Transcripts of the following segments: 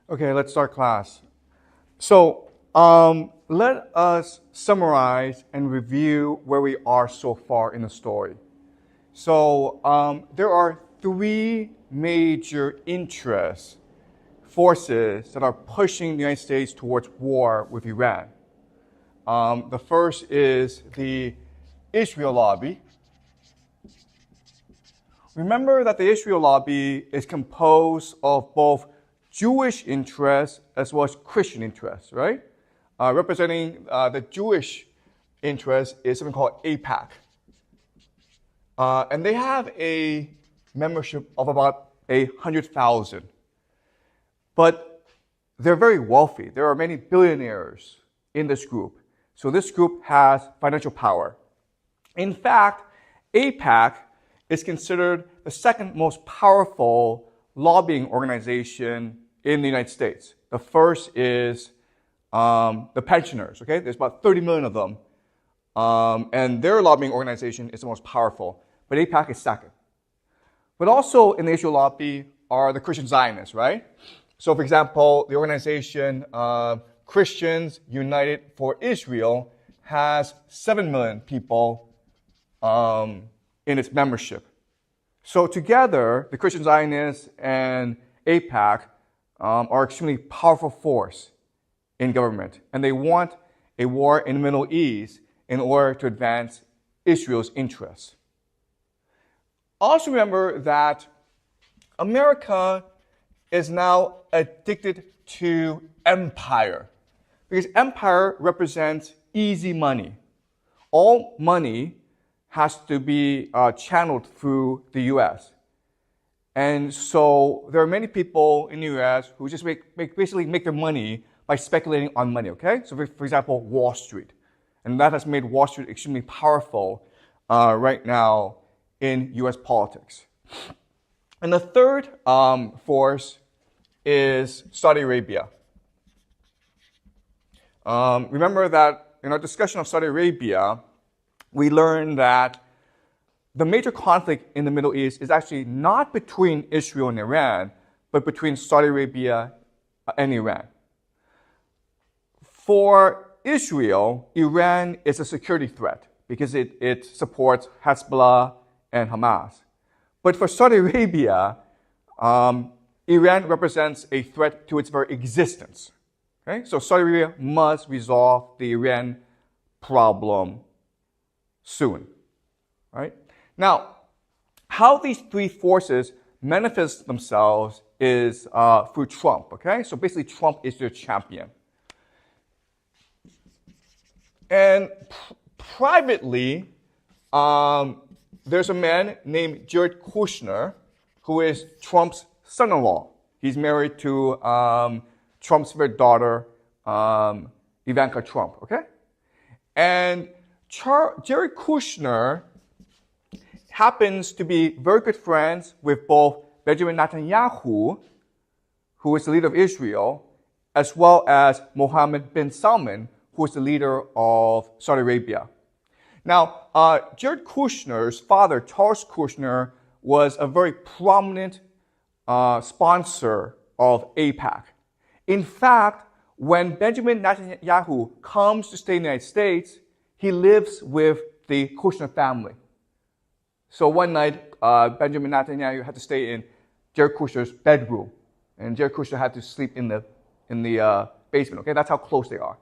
Okay, let's start class. So let us summarize and review where we are so far in the story. So there are three major interests, forces that are pushing the United States towards war with Iran. The first is the Israel lobby. Remember that the Israel lobby is composed of both Jewish interests as well as Christian interests, right? Representing the Jewish interest is something called AIPAC. And they have a membership of about 100,000. But they're very wealthy. There are many billionaires in this group. So this group has financial power. In fact, AIPAC is considered the second most powerful lobbying organization in the United States. The first is the pensioners, okay? There's about 30 million of them. And their lobbying organization is the most powerful. But AIPAC is second. But also in the Israel lobby are the Christian Zionists, right? So for example, the organization Christians United for Israel has 7 million people in its membership. So together, the Christian Zionists and AIPAC are extremely powerful force in government. And they want a war in the Middle East in order to advance Israel's interests. Also remember that America is now addicted to empire. Because empire represents easy money. All money has to be channeled through the U.S. And so there are many people in the U.S. who just basically make their money by speculating on money, okay? So for example, Wall Street. And that has made Wall Street extremely powerful right now in U.S. politics. And the third force is Saudi Arabia. Remember that in our discussion of Saudi Arabia, we learned that the major conflict in the Middle East is actually not between Israel and Iran, but between Saudi Arabia and Iran. For Israel, Iran is a security threat because it supports Hezbollah and Hamas. But for Saudi Arabia, Iran represents a threat to its very existence. Okay? So Saudi Arabia must resolve the Iran problem soon. Right? Now, how these three forces manifest themselves is through Trump. Okay? So basically, Trump is their champion. And privately, there's a man named Jared Kushner who is Trump's son-in-law. He's married to Trump's favorite daughter, Ivanka Trump, okay? And Jared Kushner happens to be very good friends with both Benjamin Netanyahu, who is the leader of Israel, as well as Mohammed bin Salman, who is the leader of Saudi Arabia. Now, Jared Kushner's father, Charles Kushner, was a very prominent sponsor of AIPAC. In fact, when Benjamin Netanyahu comes to stay in the United States, he lives with the Kushner family. So one night, Benjamin Netanyahu had to stay in Jared Kushner's bedroom, and Jared Kushner had to sleep in the basement. Okay, that's how close they are.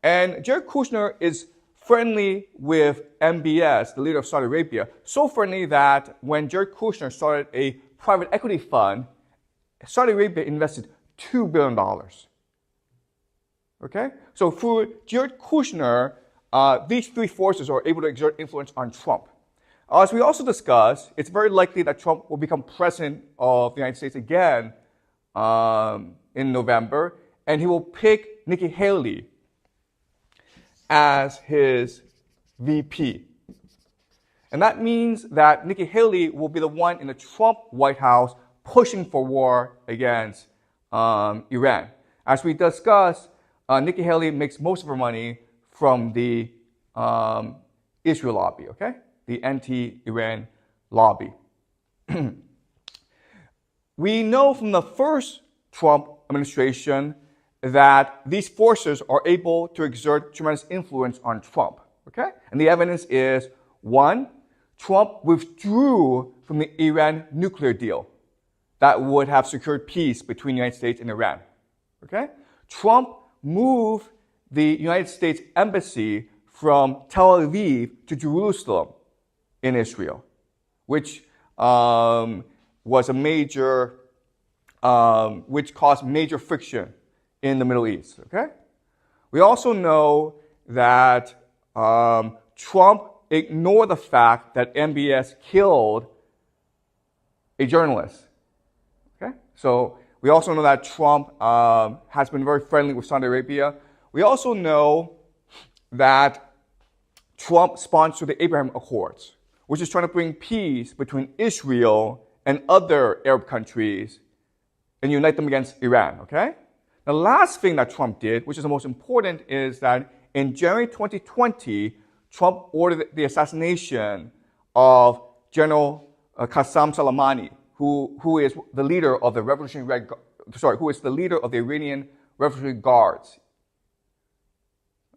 And Jared Kushner is friendly with MBS, the leader of Saudi Arabia, so friendly that when Jared Kushner started a private equity fund, Saudi Arabia invested $2 billion. Okay? So through Jared Kushner, these three forces are able to exert influence on Trump. As we also discussed, it's very likely that Trump will become president of the United States again in November, and he will pick Nikki Haley as his VP. And that means that Nikki Haley will be the one in the Trump White House pushing for war against Iran. As we discussed, Nikki Haley makes most of her money from the Israel lobby, okay? The anti-Iran lobby. We know from the first Trump administration that these forces are able to exert tremendous influence on Trump. Okay? And the evidence is, one, Trump withdrew from the Iran nuclear deal that would have secured peace between the United States and Iran. Okay? Trump moved the United States embassy from Tel Aviv to Jerusalem in Israel, which was a major, which caused major friction in the Middle East. Okay? We also know that Trump ignored the fact that MBS killed a journalist. Okay? So we also know that Trump has been very friendly with Saudi Arabia. We also know that Trump sponsored the Abraham Accords, which is trying to bring peace between Israel and other Arab countries and unite them against Iran. Okay? The last thing that Trump did, which is the most important, is that in January 2020, Trump ordered the assassination of General Qasem Soleimani, who is the leader of the who is the leader of the Iranian Revolutionary Guards.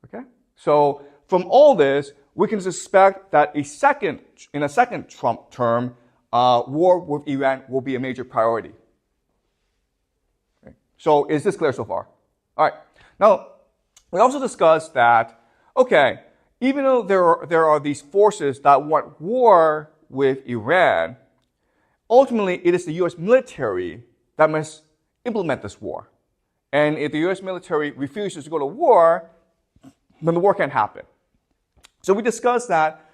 Okay? So from all this, we can suspect that in a second Trump term, war with Iran will be a major priority. Okay. So is this clear so far? All right. Now, we also discussed that, okay, even though there are these forces that want war with Iran, ultimately it is the U.S. military that must implement this war. And if the U.S. military refuses to go to war, then the war can't happen. So we discussed that,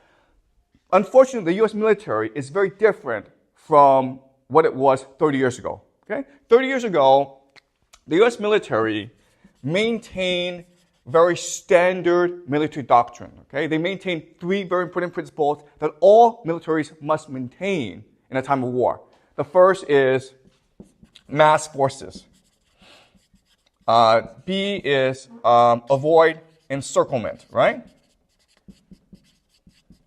unfortunately, the U.S. military is very different from what it was 30 years ago. Okay? 30 years ago, the U.S. military maintained very standard military doctrine. Okay? They maintain three very important principles that all militaries must maintain in a time of war. The first is mass forces. B is avoid encirclement, right?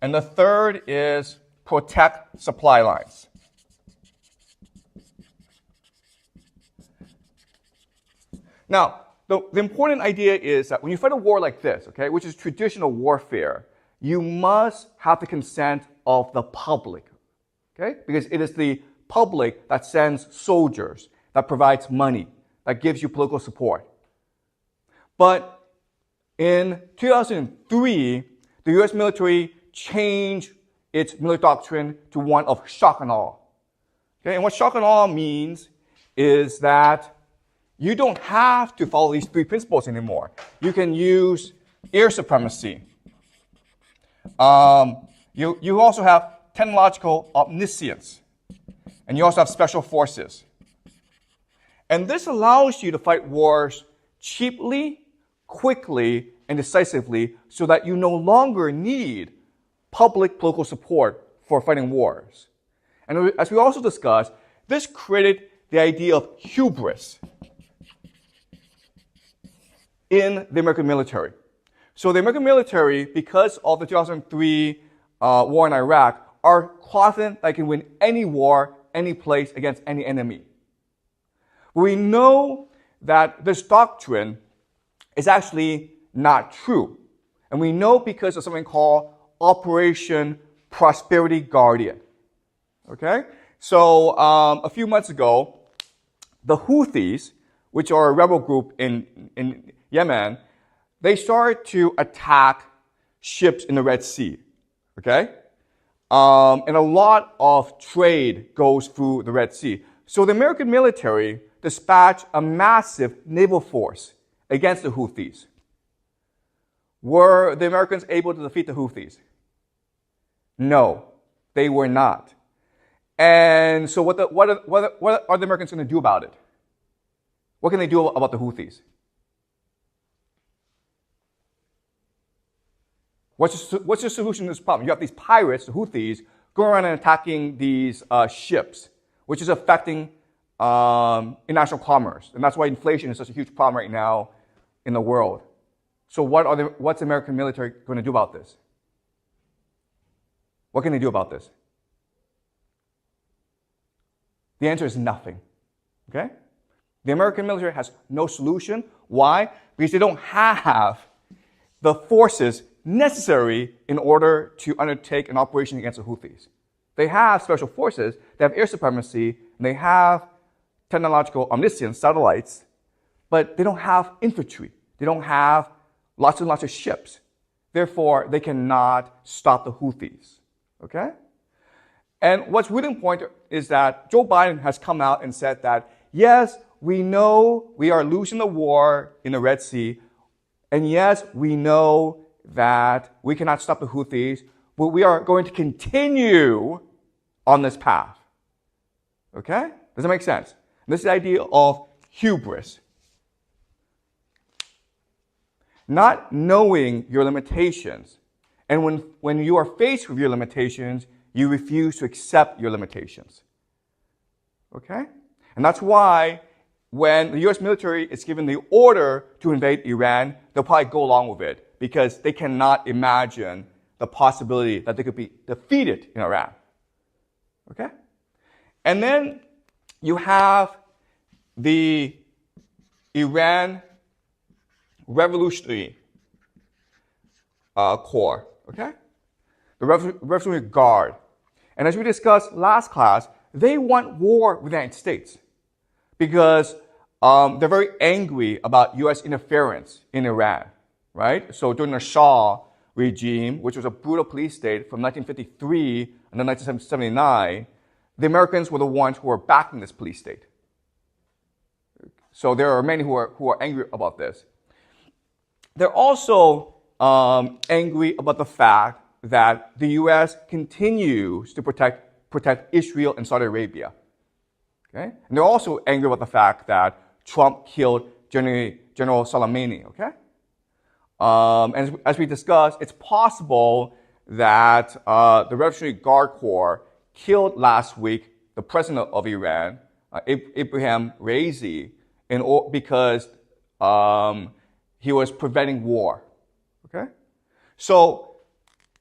And the third is protect supply lines. Now, the important idea is that when you fight a war like this, okay, which is traditional warfare, you must have the consent of the public, okay? Because it is the public that sends soldiers, that provides money, that gives you political support. But in 2003, the U.S. military changed its military doctrine to one of shock and awe. Okay? And what shock and awe means is that you don't have to follow these three principles anymore. You can use air supremacy. You also have technological omniscience. And you also have special forces. And this allows you to fight wars cheaply, quickly, and decisively so that you no longer need public political support for fighting wars. And as we also discussed, this created the idea of hubris in the American military. So the American military, because of the 2003 war in Iraq, are confident that they can win any war, any place, against any enemy. We know that this doctrine is actually not true. And we know because of something called Operation Prosperity Guardian. Okay? So a few months ago, the Houthis, which are a rebel group in Yemen, they started to attack ships in the Red Sea. Okay? And a lot of trade goes through the Red Sea. So the American military dispatched a massive naval force against the Houthis. Were the Americans able to defeat the Houthis? No, they were not. And so what are the Americans going to do about it? What can they do about the Houthis? What's the solution to this problem? You have these pirates, the Houthis, going around and attacking these ships, which is affecting international commerce. And that's why inflation is such a huge problem right now in the world. So what's the American military going to do about this? What can they do about this? The answer is nothing. Okay? The American military has no solution. Why? Because they don't have the forces necessary in order to undertake an operation against the Houthis. They have special forces, they have air supremacy, and they have technological omniscience, satellites, but they don't have infantry. They don't have lots and lots of ships. Therefore, they cannot stop the Houthis. Okay? And what's really important is that Joe Biden has come out and said that, yes, we know we are losing the war in the Red Sea, and yes, we know that we cannot stop the Houthis, but we are going to continue on this path. Okay? Does that make sense? This is the idea of hubris. Not knowing your limitations. And when you are faced with your limitations, you refuse to accept your limitations. Okay? And that's why when the U.S. military is given the order to invade Iran, they'll probably go along with it because they cannot imagine the possibility that they could be defeated in Iran. Okay? And then you have the Iran Revolutionary Corps, okay? The Revolutionary Guard. And as we discussed last class, they want war with the United States because they're very angry about U.S. interference in Iran, right? So during the Shah regime, which was a brutal police state from 1953 until 1979, the Americans were the ones who were backing this police state. So there are many who are angry about this. They're also angry about the fact that the U.S. continues to protect Israel and Saudi Arabia. Okay? And they're also angry about the fact that Trump killed General Soleimani. Okay? And as we discussed, it's possible that the Revolutionary Guard Corps killed last week the president of Iran, Ibrahim Raisi, because he was preventing war. Okay? So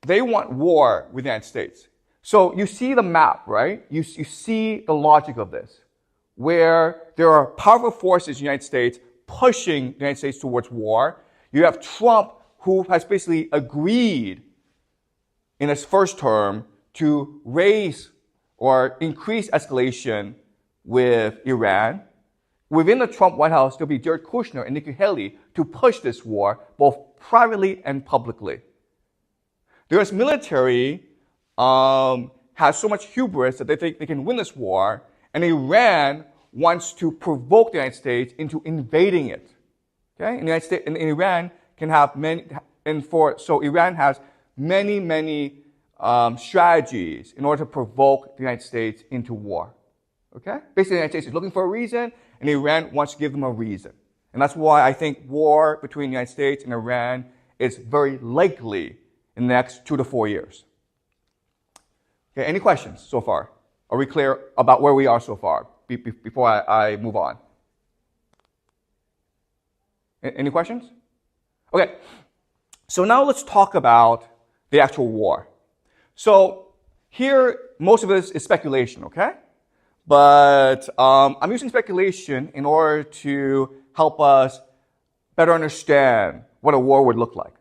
they want war with the United States. So you see the map, right? You see the logic of this, where there are powerful forces in the United States pushing the United States towards war. You have Trump, who has basically agreed in his first term to raise or increase escalation with Iran. Within the Trump White House, there'll be Jared Kushner and Nikki Haley to push this war, both privately and publicly. The U.S. military has so much hubris that they think they can win this war, and Iran wants to provoke the United States into invading it. Okay? And the United States and Iran can have so Iran has many strategies in order to provoke the United States into war. Okay? Basically, the United States is looking for a reason, and Iran wants to give them a reason. And that's why I think war between the United States and Iran is very likely in the next 2 to 4 years. Okay, any questions so far? Are we clear about where we are so far before I move on? Any questions? Okay, so now let's talk about the actual war. So here, most of this is speculation, okay? But I'm using speculation in order to help us better understand what a war would look like,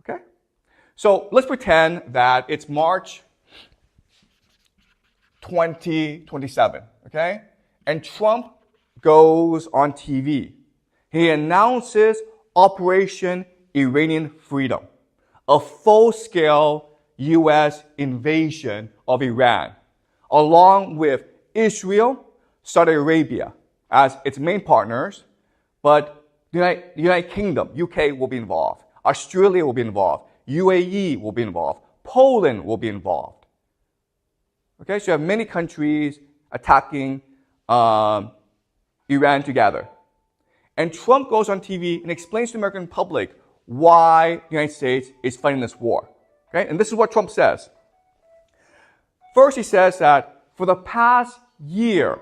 okay? So let's pretend that it's March 2027, okay? And Trump goes on TV. He announces Operation Iranian Freedom, a full-scale U.S. invasion of Iran, along with Israel, Saudi Arabia as its main partners, but the United Kingdom, UK, will be involved. Australia will be involved. UAE will be involved. Poland will be involved. Okay, so you have many countries attacking Iran together. And Trump goes on TV and explains to the American public why the United States is fighting this war. Okay, and this is what Trump says. First, he says that for the past year,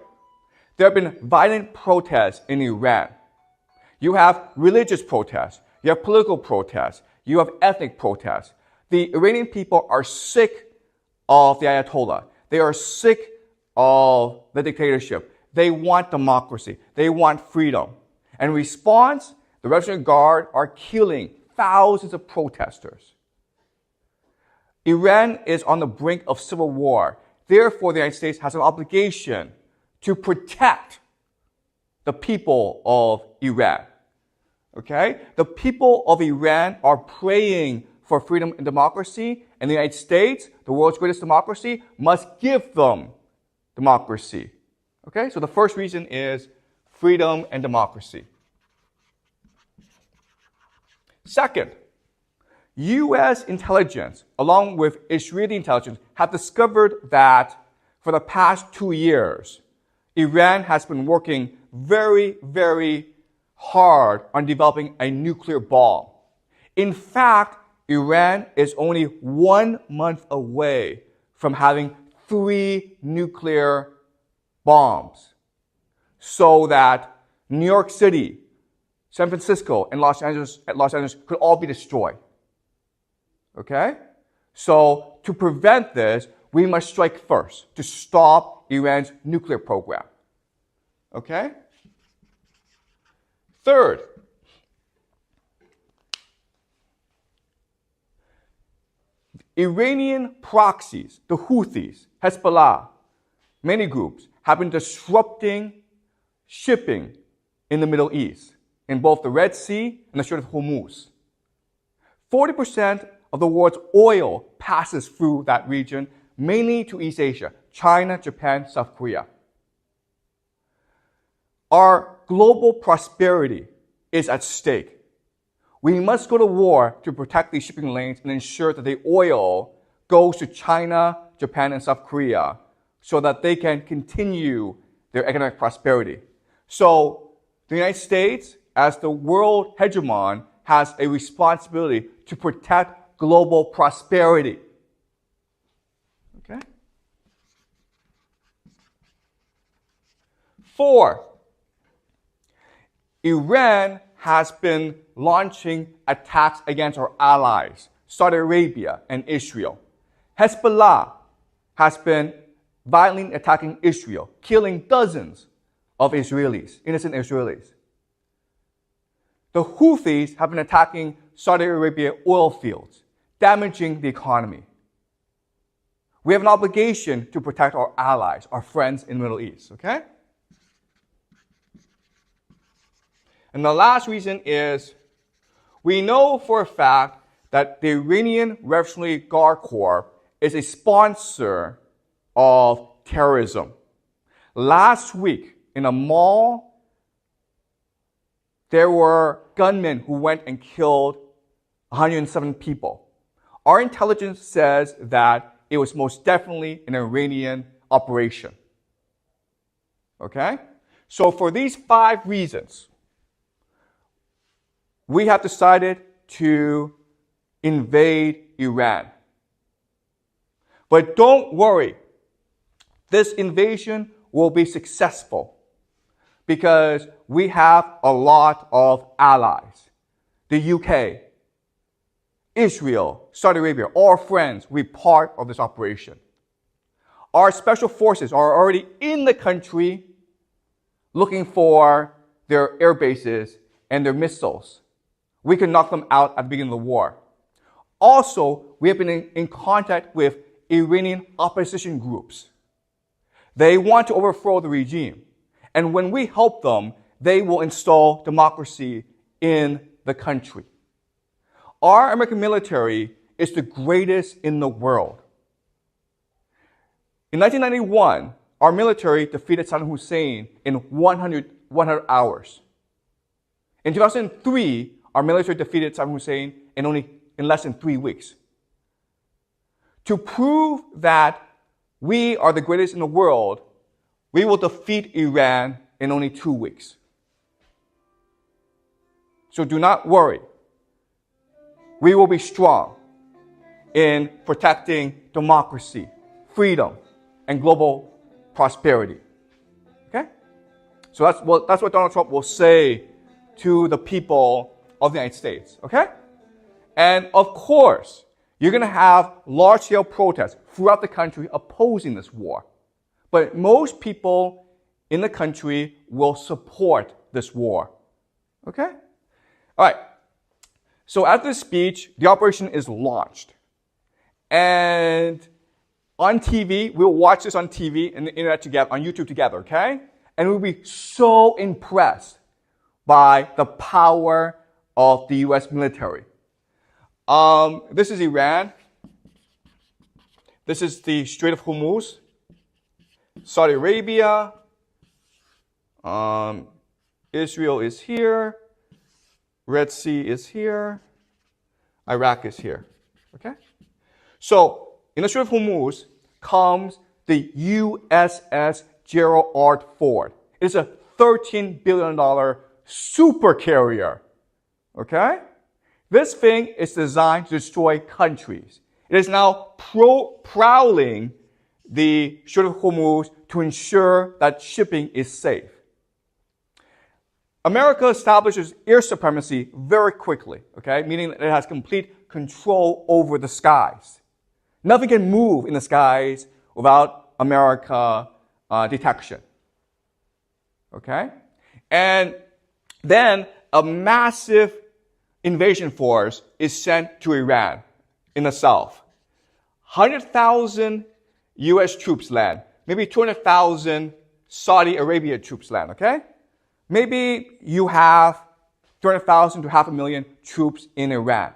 there have been violent protests in Iran. You have religious protests. You have political protests. You have ethnic protests. The Iranian people are sick of the Ayatollah. They are sick of the dictatorship. they want democracy. They want freedom. And in response, the Revolutionary Guard are killing thousands of protesters. Iran is on the brink of civil war. Therefore, the United States has an obligation to protect the people of Iran. Okay? The people of Iran are praying for freedom and democracy, and the United States, the world's greatest democracy, must give them democracy. Okay? So the first reason is freedom and democracy. Second, U.S. intelligence, along with Israeli intelligence, have discovered that for the past 2 years, Iran has been working very, very hard on developing a nuclear bomb. In fact, Iran is only 1 month away from having 3 nuclear bombs, so that New York City, San Francisco, and Los Angeles could all be destroyed. Okay? So to prevent this, we must strike first to stop Iran's nuclear program. Okay? Third, Iranian proxies, the Houthis, Hezbollah, many groups, have been disrupting shipping in the Middle East, in both the Red Sea and the Strait of Hormuz. 40% of the world's oil passes through that region, mainly to East Asia, China, Japan, South Korea. Our global prosperity is at stake. We must go to war to protect these shipping lanes and ensure that the oil goes to China, Japan, and South Korea so that they can continue their economic prosperity. So the United States, as the world hegemon, has a responsibility to protect global prosperity. Okay? 4, Iran has been launching attacks against our allies, Saudi Arabia and Israel. Hezbollah has been violently attacking Israel, killing dozens of Israelis, innocent Israelis. The Houthis have been attacking Saudi Arabia oil fields, damaging the economy. We have an obligation to protect our allies, our friends in the Middle East, okay? And the last reason is we know for a fact that the Iranian Revolutionary Guard Corps is a sponsor of terrorism. Last week, in a mall, there were gunmen who went and killed 107 people. Our intelligence says that it was most definitely an Iranian operation. Okay? So for these 5 reasons, we have decided to invade Iran. But don't worry, this invasion will be successful because we have a lot of allies. The UK, Israel, Saudi Arabia, all friends, we're part of this operation. Our special forces are already in the country looking for their air bases and their missiles. We can knock them out at the beginning of the war. Also, we have been in contact with Iranian opposition groups. They want to overthrow the regime. And when we help them, they will install democracy in the country. Our American military is the greatest in the world. In 1991, our military defeated Saddam Hussein in 100 hours. In 2003, our military defeated Saddam Hussein in less than 3 weeks. To prove that we are the greatest in the world, we will defeat Iran in only 2 weeks. So do not worry. We will be strong in protecting democracy, freedom, and global prosperity. Okay? So that's what Donald Trump will say to the people of the United States. Okay? And of course, you're going to have large-scale protests throughout the country opposing this war. But most people in the country will support this war. Okay? All right. So after the speech, the operation is launched. And on TV, we'll watch this on TV and the internet together, on YouTube together, okay? And we'll be so impressed by the power of the US military. This is Iran. This is the Strait of Hormuz. Saudi Arabia. Israel is here. Red Sea is here. Iraq is here. Okay? So, in the Strait of Hormuz comes the USS Gerald R. Ford. It's a $13 billion super carrier. Okay? This thing is designed to destroy countries. It is now prowling the Strait of Hormuz to ensure that shipping is safe. America establishes air supremacy very quickly, okay? Meaning that it has complete control over the skies. Nothing can move in the skies without America detection. Okay? And then a massive invasion force is sent to Iran in the south. 100,000 US troops land. Maybe 200,000 Saudi Arabia troops land, okay? Maybe you have 200,000 to 500,000 troops in Iran.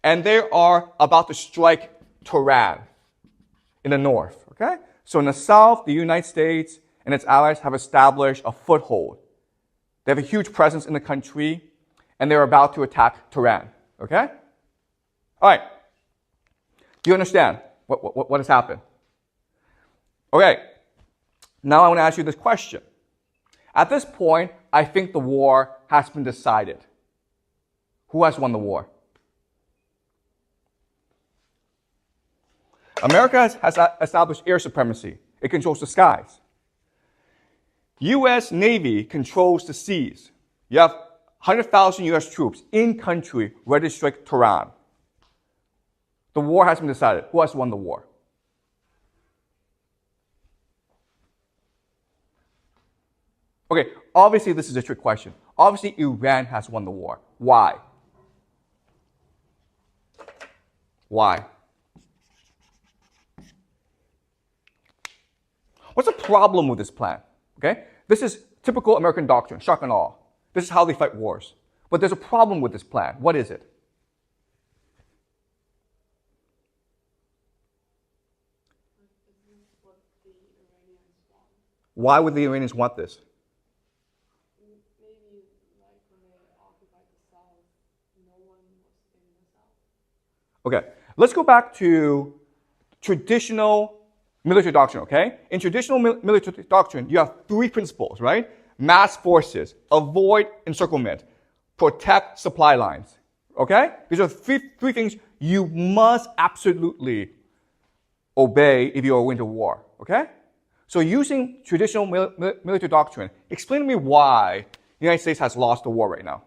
And they are about to strike Tehran in the north, okay? So in the south, the United States and its allies have established a foothold. They have a huge presence in the country, and they're about to attack Tehran, okay? All right. Do you understand what has happened? Okay. Now I want to ask you this question. At this point, I think the war has been decided. Who has won the war? America has established air supremacy. It controls the skies. U.S. Navy controls the seas. You have 100,000 U.S. troops in country ready to strike Tehran. The war has been decided. Who has won the war? Okay, obviously this is a trick question. Obviously Iran has won the war. Why? Why? What's the problem with this plan? Okay? This is typical American doctrine, shock and awe. This is how they fight wars. But there's a problem with this plan. What is it? Why would the Iranians want this? Maybe like when they occupied the south, no one was in the south. Okay, let's go back to traditional military doctrine, okay? In traditional military doctrine, you have three principles, right? Mass forces, avoid encirclement, protect supply lines, okay? These are three things you must absolutely obey if you are going to war, okay? So using traditional military doctrine, explain to me why the United States has lost the war right now.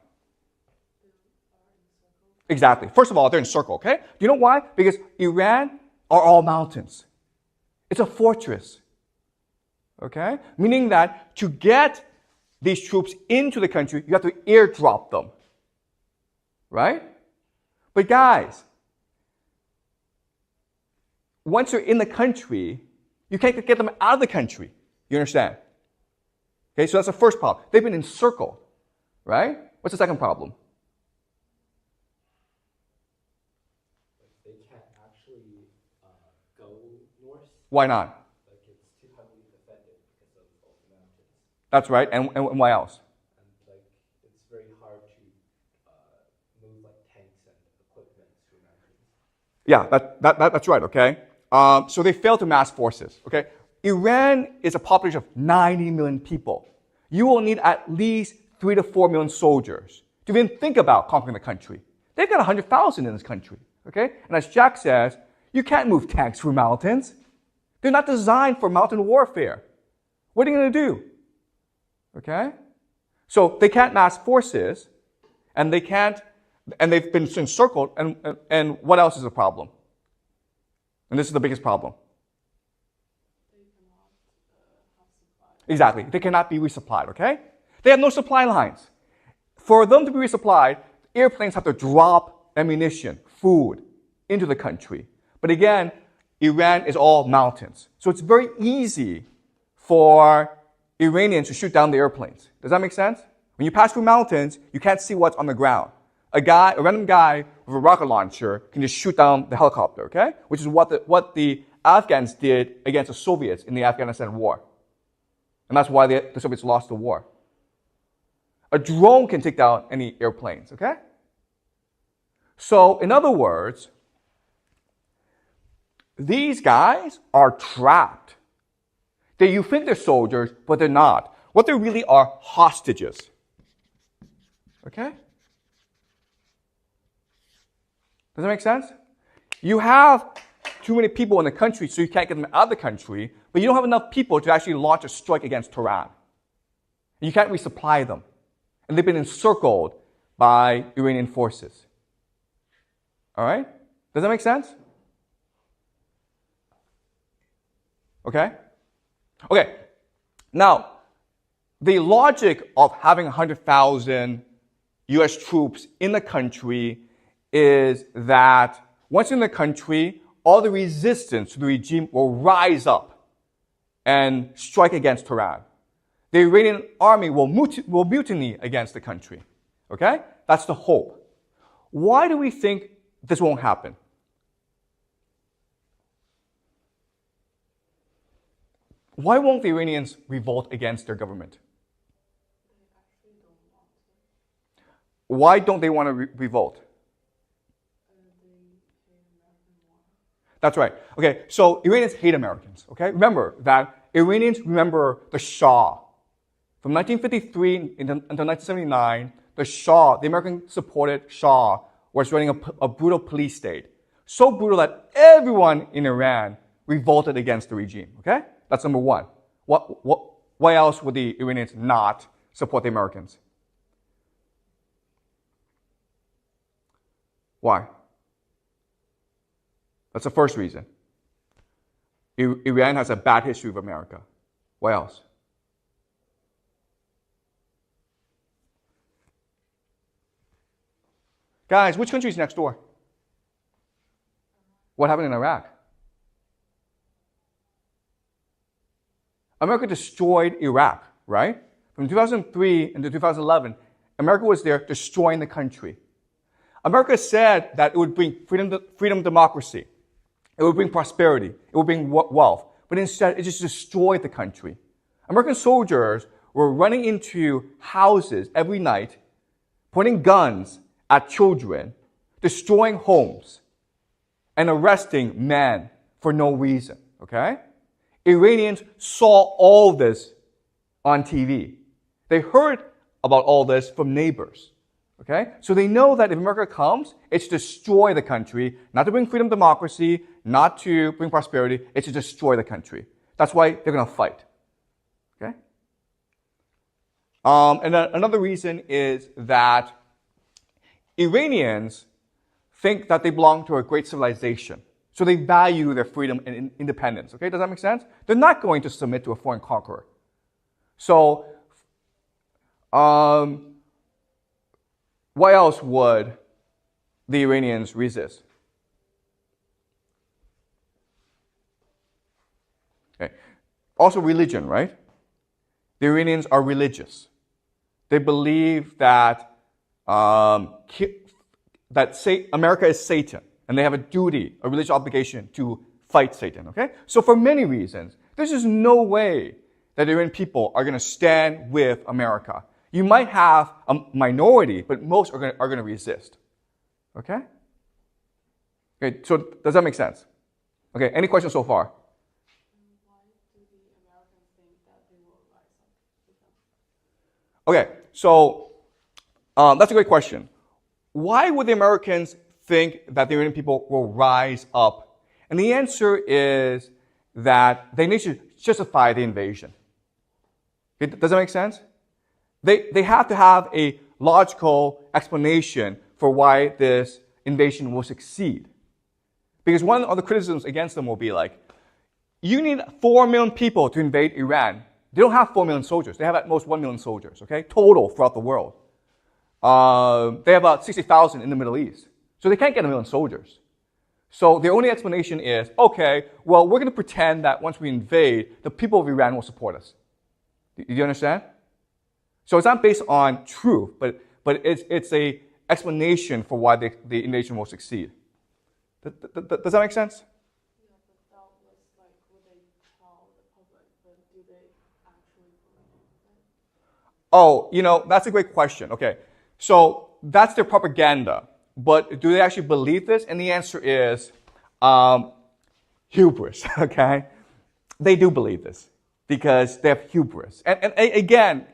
Exactly. First of all, they're encircled, okay? Do you know why? Because Iran are all mountains. It's a fortress, okay? Meaning that to get these troops into the country, you have to airdrop them, right? But guys, once you're in the country, you can't get them out of the country. You understand? Okay, so that's the first problem. They've been encircled, right? What's the second problem? They can't actually go north. Why not? Like it's too heavily defended because of all the mountains. That's right. And why else? And like it's very hard to move like tanks and equipment through mountains. Yeah, that's right, okay? So they failed to mass forces, okay? Iran is a population of 90 million people. You will need at least 3 to 4 million soldiers to even think about conquering the country. They've got 100,000 in this country, okay? And as Jack says, you can't move tanks through mountains. They're not designed for mountain warfare. What are you going to do? Okay? So they can't mass forces, and they've been encircled, and what else is a problem? And this is the biggest problem. Exactly. They cannot be resupplied, okay? They have no supply lines. For them to be resupplied, airplanes have to drop ammunition, food, into the country. But again, Iran is all mountains. So it's very easy for Iranians to shoot down the airplanes. Does that make sense? When you pass through mountains, you can't see what's on the ground. A random guy with a rocket launcher can just shoot down the helicopter, okay? Which is what the Afghans did against the Soviets in the Afghanistan war. And that's why the Soviets lost the war. A drone can take down any airplanes, okay? So, in other words, these guys are trapped. You think they're soldiers, but they're not. What they really are hostages. Okay? Does that make sense? You have too many people in the country, so you can't get them out of the country, but you don't have enough people to actually launch a strike against Tehran. You can't resupply them. And they've been encircled by Iranian forces. All right? Does that make sense? Okay? Okay. Now, the logic of having 100,000 US troops in the country is that once in the country, all the resistance to the regime will rise up and strike against Tehran. The Iranian army will mutiny against the country. Okay? That's the hope. Why do we think this won't happen? Why won't the Iranians revolt against their government? Why don't they want to revolt? That's right. Okay, so Iranians hate Americans. Okay, remember that Iranians remember the Shah. From 1953 until 1979, the Shah, the American-supported Shah, was running a brutal police state. So brutal that everyone in Iran revolted against the regime. Okay, that's number one. Why else would the Iranians not support the Americans? Why? That's the first reason. Iran has a bad history with America. What else? Guys, which country is next door? What happened in Iraq? America destroyed Iraq, right? From 2003 into 2011, America was there destroying the country. America said that it would bring freedom, democracy. It would bring prosperity. It would bring wealth. But instead, it just destroyed the country. American soldiers were running into houses every night, pointing guns at children, destroying homes, and arresting men for no reason. Okay? Iranians saw all this on TV. They heard about all this from neighbors. Okay? So they know that if America comes, it's to destroy the country, not to bring freedom, democracy, not to bring prosperity, it's to destroy the country. That's why they're going to fight. Okay? And another reason is that Iranians think that they belong to a great civilization. So they value their freedom and independence. Okay? Does that make sense? They're not going to submit to a foreign conqueror. So, why else would the Iranians resist? Okay. Also religion, right? The Iranians are religious. They believe that America is Satan, and they have a duty, a religious obligation to fight Satan, okay? So for many reasons, there's just no way that Iranian people are going to stand with America. You might have a minority, but most are going to resist. Okay? Okay, so does that make sense? Okay, any questions so far? Why do the Americans think that they will rise up? Okay, so that's a great question. Why would the Americans think that the Iranian people will rise up? And the answer is that they need to justify the invasion. Okay, does that make sense? They have to have a logical explanation for why this invasion will succeed. Because one of the criticisms against them will be like, you need 4 million people to invade Iran. They don't have 4 million soldiers. They have at most 1 million soldiers, okay, total throughout the world. They have about 60,000 in the Middle East. So they can't get 1 million soldiers. So the only explanation is, okay, well, we're going to pretend that once we invade, the people of Iran will support us. Do you understand? So it's not based on truth, but it's a explanation for why the invasion will succeed. Does that make sense? Yeah, but that was like what they tell the public, but do they actually believe it? Oh, that's a great question. Okay, so that's their propaganda. But do they actually believe this? And the answer is hubris, okay? They do believe this because they have hubris. And again,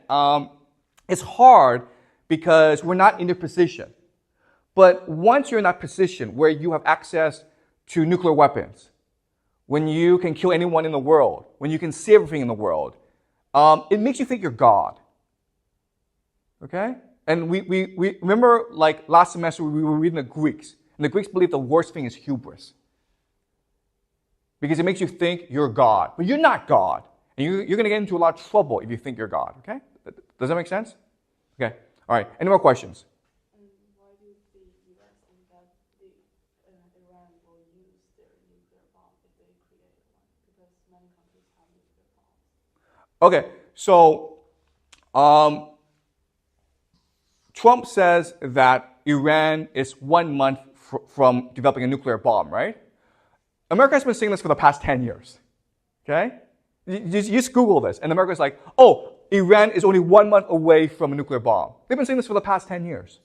it's hard because we're not in their position. But once you're in that position where you have access to nuclear weapons, when you can kill anyone in the world, when you can see everything in the world, it makes you think you're God. Okay? And we remember, like last semester, we were reading the Greeks. And the Greeks believe the worst thing is hubris. Because it makes you think you're God. But you're not God. And you're going to get into a lot of trouble if you think you're God. Okay? Does that make sense? Okay. All right. Any more questions? And why do the U.S. think that Iran will use their nuclear bomb if they create one? Because many countries have nuclear bombs. Okay. So, Trump says that Iran is 1 month from developing a nuclear bomb, right? America has been saying this for the past 10 years. Okay? You just Google this, and America's like, oh, Iran is only 1 month away from a nuclear bomb. They've been saying this for the past 10 years.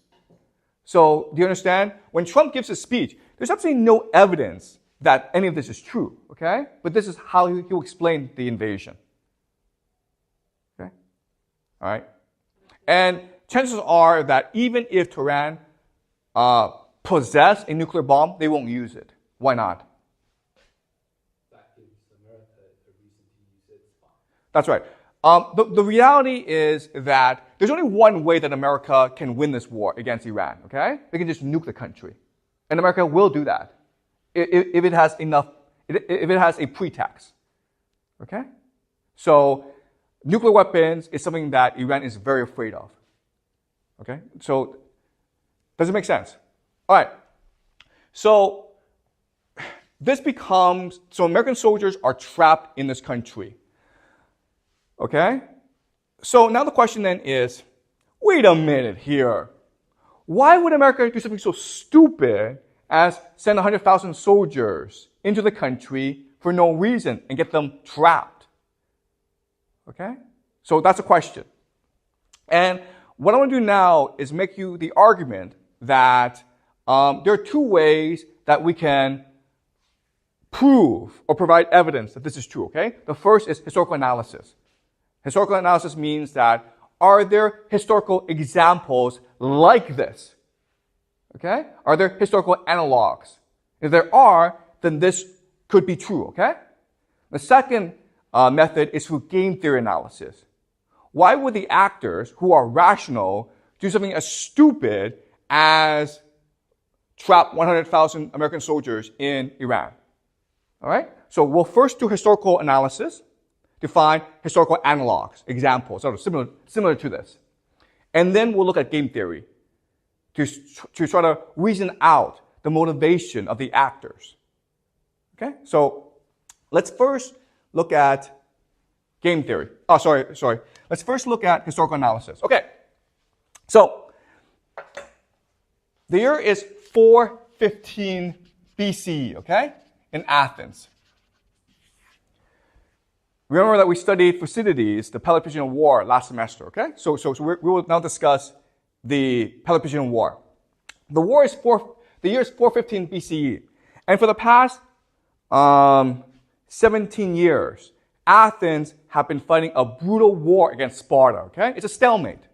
So, do you understand? When Trump gives his speech, there's absolutely no evidence that any of this is true, okay? But this is how he will explain the invasion. Okay? All right? And chances are that even if Tehran possess a nuclear bomb, they won't use it. Why not? That gives America a reason to use its bomb. That's right. The reality is that there's only one way that America can win this war against Iran, okay? They can just nuke the country. And America will do that if it has enough, if it has a pretext, okay? So nuclear weapons is something that Iran is very afraid of, okay? So does it make sense? All right. So this becomes, so American soldiers are trapped in this country. Okay? So now the question then is, wait a minute here. Why would America do something so stupid as send 100,000 soldiers into the country for no reason and get them trapped? Okay? So that's a question. And what I want to do now is make you the argument that there are two ways that we can prove or provide evidence that this is true, okay? The first is historical analysis. Historical analysis means that are there historical examples like this? Okay? Are there historical analogs? If there are, then this could be true, okay? The second method is through game theory analysis. Why would the actors who are rational do something as stupid as trap 100,000 American soldiers in Iran? All right? So we'll first do historical analysis to find historical analogs, examples, sort of similar to this. And then we'll look at game theory to try to reason out the motivation of the actors. Okay? So let's first look at game theory. Oh, sorry. Let's first look at historical analysis. Okay. So the year is 415 BCE, okay? In Athens. Remember that we studied Thucydides, the Peloponnesian War, last semester, okay? So we will now discuss the Peloponnesian War. The year is 415 BCE. And for the past 17 years, Athens have been fighting a brutal war against Sparta, okay? It's a stalemate.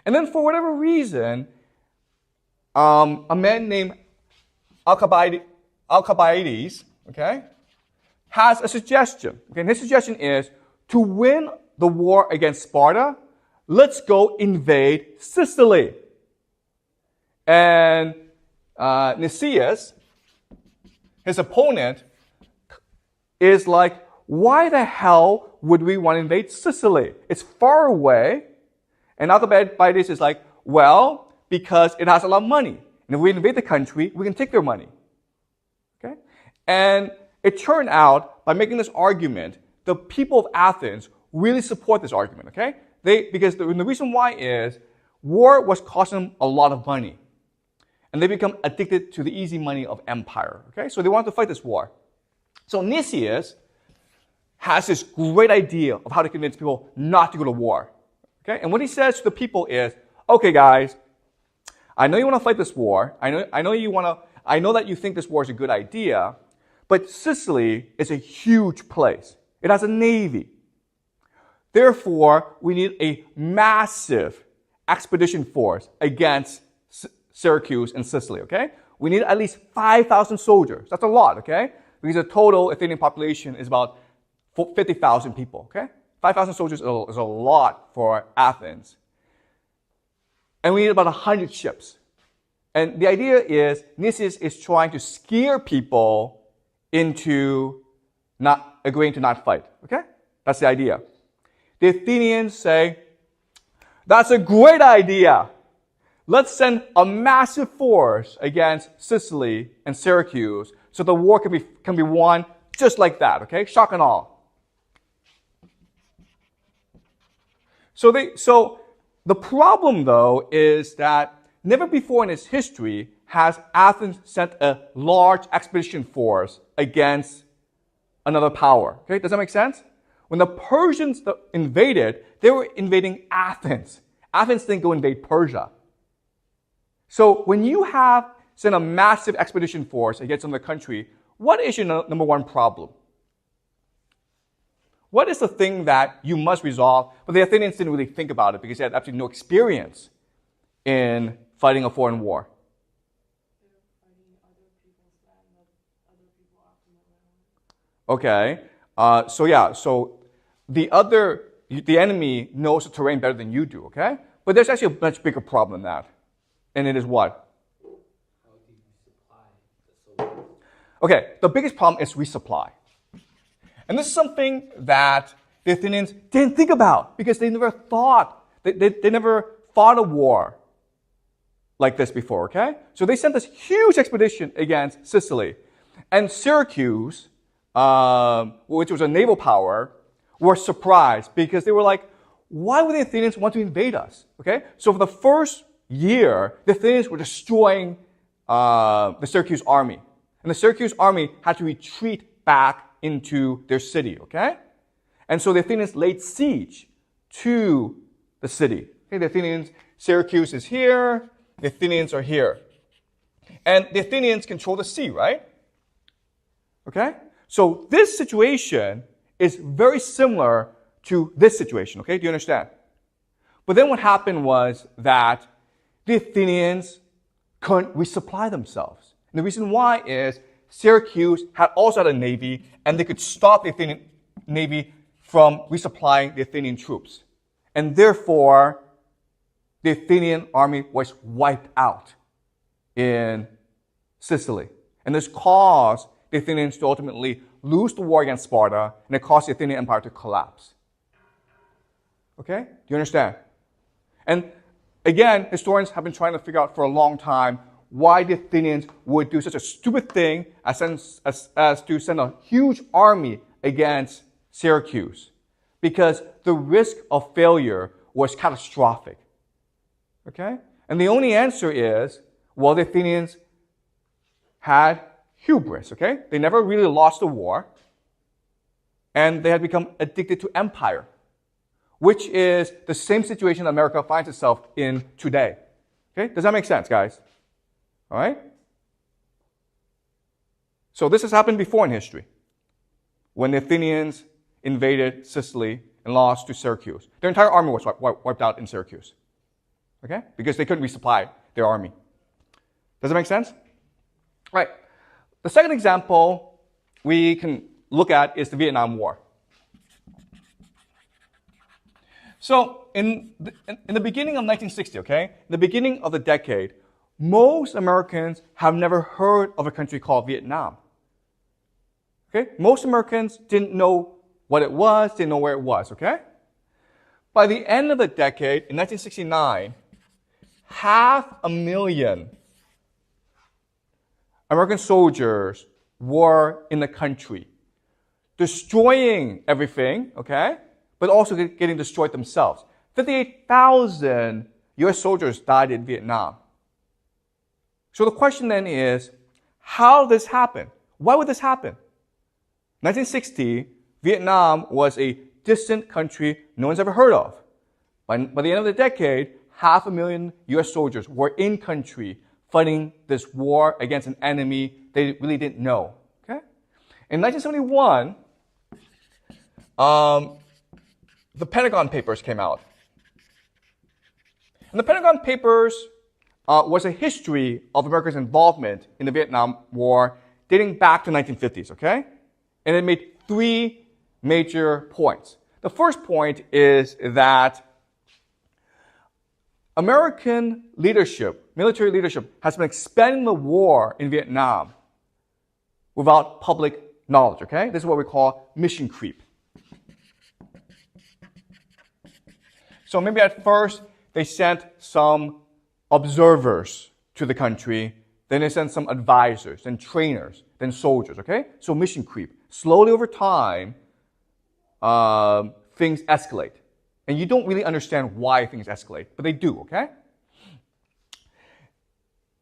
And then for whatever reason, a man named Alcibiades, okay, has a suggestion. Okay, and his suggestion is to win the war against Sparta, let's go invade Sicily. And Nicias, his opponent, is like, why the hell would we want to invade Sicily? It's far away. And now the bad by this is like, well, because it has a lot of money. And if we invade the country, we can take their money. Okay? And it turned out, by making this argument, the people of Athens really support this argument, okay? Because the reason why is war was costing them a lot of money. And they become addicted to the easy money of empire, okay? So they wanted to fight this war. So Nicias has this great idea of how to convince people not to go to war, okay? And what he says to the people is, okay, guys, I know you want to fight this war. I know that you think this war is a good idea, but Sicily is a huge place. It has a navy. Therefore, we need a massive expedition force against Syracuse and Sicily, okay? We need at least 5,000 soldiers. That's a lot, okay? Because the total Athenian population is about 50,000 people, okay? 5,000 soldiers is a lot for Athens. And we need about 100 ships. And the idea is, Nicias is trying to scare people into not agreeing to not fight, okay? That's the idea. The Athenians say, that's a great idea. Let's send a massive force against Sicily and Syracuse so the war can be won just like that, okay? Shock and awe. So the problem, though, is that never before in its history has Athens sent a large expedition force against another power. Okay, does that make sense? When the Persians invaded, they were invading Athens. Athens didn't go invade Persia. So when you have sent a massive expedition force against another country, what is your number one problem? What is the thing that you must resolve? But the Athenians didn't really think about it because they had absolutely no experience in fighting a foreign war. Okay. So the enemy knows the terrain better than you do, okay? But there's actually a much bigger problem than that. And it is what? How do you supply the soldiers? Okay, the biggest problem is resupply. And this is something that the Athenians didn't think about because they never never fought a war like this before, okay? So they sent this huge expedition against Sicily. And Syracuse, which was a naval power, were surprised because they were like, why would the Athenians want to invade us? Okay? So for the first year, the Athenians were destroying the Syracuse army. And the Syracuse army had to retreat back into their city, okay? And so the Athenians laid siege to the city. Okay, the Athenians, Syracuse is here, the Athenians are here. And the Athenians control the sea, right? Okay? So this situation is very similar to this situation, okay? Do you understand? But then what happened was that the Athenians couldn't resupply themselves. And the reason why is Syracuse also had a navy, and they could stop the Athenian navy from resupplying the Athenian troops. And therefore, the Athenian army was wiped out in Sicily. And this caused the Athenians to ultimately lose the war against Sparta, and it caused the Athenian Empire to collapse. Okay? Do you understand? And again, historians have been trying to figure out for a long time why the Athenians would do such a stupid thing as to send a huge army against Syracuse. Because the risk of failure was catastrophic. Okay? And the only answer is, well, the Athenians had hubris, okay? They never really lost the war. And they had become addicted to empire, which is the same situation America finds itself in today. Okay? Does that make sense, guys? All right? So this has happened before in history, when the Athenians invaded Sicily and lost to Syracuse. Their entire army was wiped out in Syracuse. Okay? Because they couldn't resupply their army. Does that make sense? Right. The second example we can look at is the Vietnam War. So in the beginning of 1960, okay, in the beginning of the decade, most Americans have never heard of a country called Vietnam. Okay? Most Americans didn't know what it was, didn't know where it was, okay? By the end of the decade, in 1969, 500,000 American soldiers were in the country, destroying everything, okay? But also getting destroyed themselves. 58,000 US soldiers died in Vietnam. So the question then is, how did this happen? Why would this happen? 1960, Vietnam was a distant country no one's ever heard of. By the end of the decade, 500,000 US soldiers were in country fighting this war against an enemy they really didn't know. Okay? In 1971, the Pentagon Papers came out. And the Pentagon Papers was a history of America's involvement in the Vietnam War dating back to the 1950s, okay? And it made 3 major points. The first point is that American leadership, military leadership, has been expanding the war in Vietnam without public knowledge, okay? This is what we call mission creep. So maybe at first they sent some observers to the country, then they sent some advisors, then trainers, then soldiers, okay? So mission creep. Slowly over time, things escalate. And you don't really understand why things escalate, but they do, okay?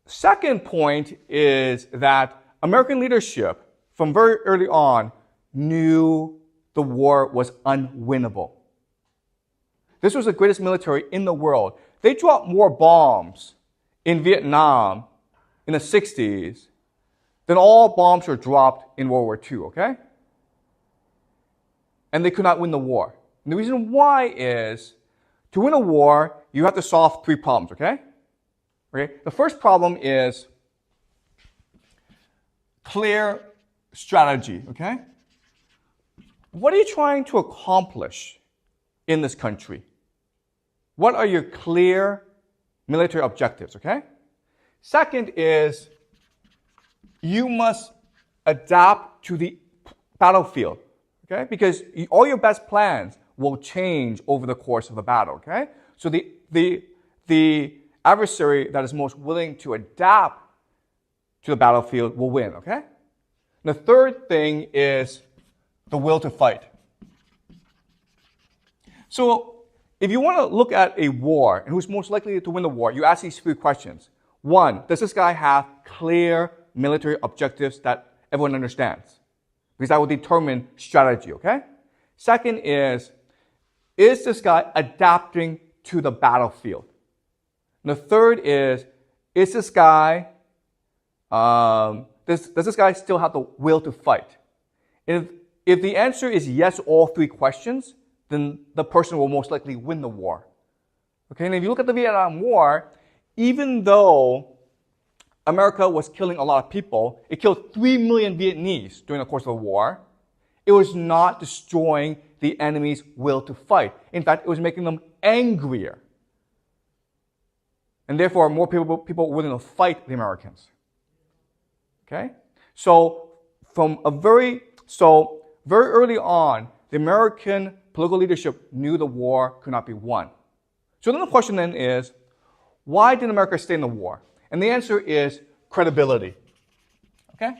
Second point is that American leadership, from very early on, knew the war was unwinnable. This was the greatest military in the world. They dropped more bombs in Vietnam in the 60s than all bombs were dropped in World War II, okay? And they could not win the war. And the reason why is, to win a war, you have to solve 3 problems, okay? Okay? The first problem is clear strategy, okay? What are you trying to accomplish in this country? What are your clear military objectives, okay? Second is, you must adapt to the battlefield, okay? Because all your best plans will change over the course of the battle, okay? So the adversary that is most willing to adapt to the battlefield will win, okay? The third thing is the will to fight. So if you want to look at a war and who's most likely to win the war, you ask these 3 questions. 1, does this guy have clear military objectives that everyone understands? Because that will determine strategy, okay? Second is this guy adapting to the battlefield? And the third is this guy, does this guy still have the will to fight? If the answer is yes to all 3 questions, then the person will most likely win the war. Okay, and if you look at the Vietnam War, even though America was killing a lot of people, it killed 3 million Vietnamese during the course of the war, it was not destroying the enemy's will to fight. In fact, it was making them angrier. And therefore, more people were willing to fight the Americans. Okay? So, very early on, the American political leadership knew the war could not be won. So then the question then is, why did America stay in the war? And the answer is credibility. Okay?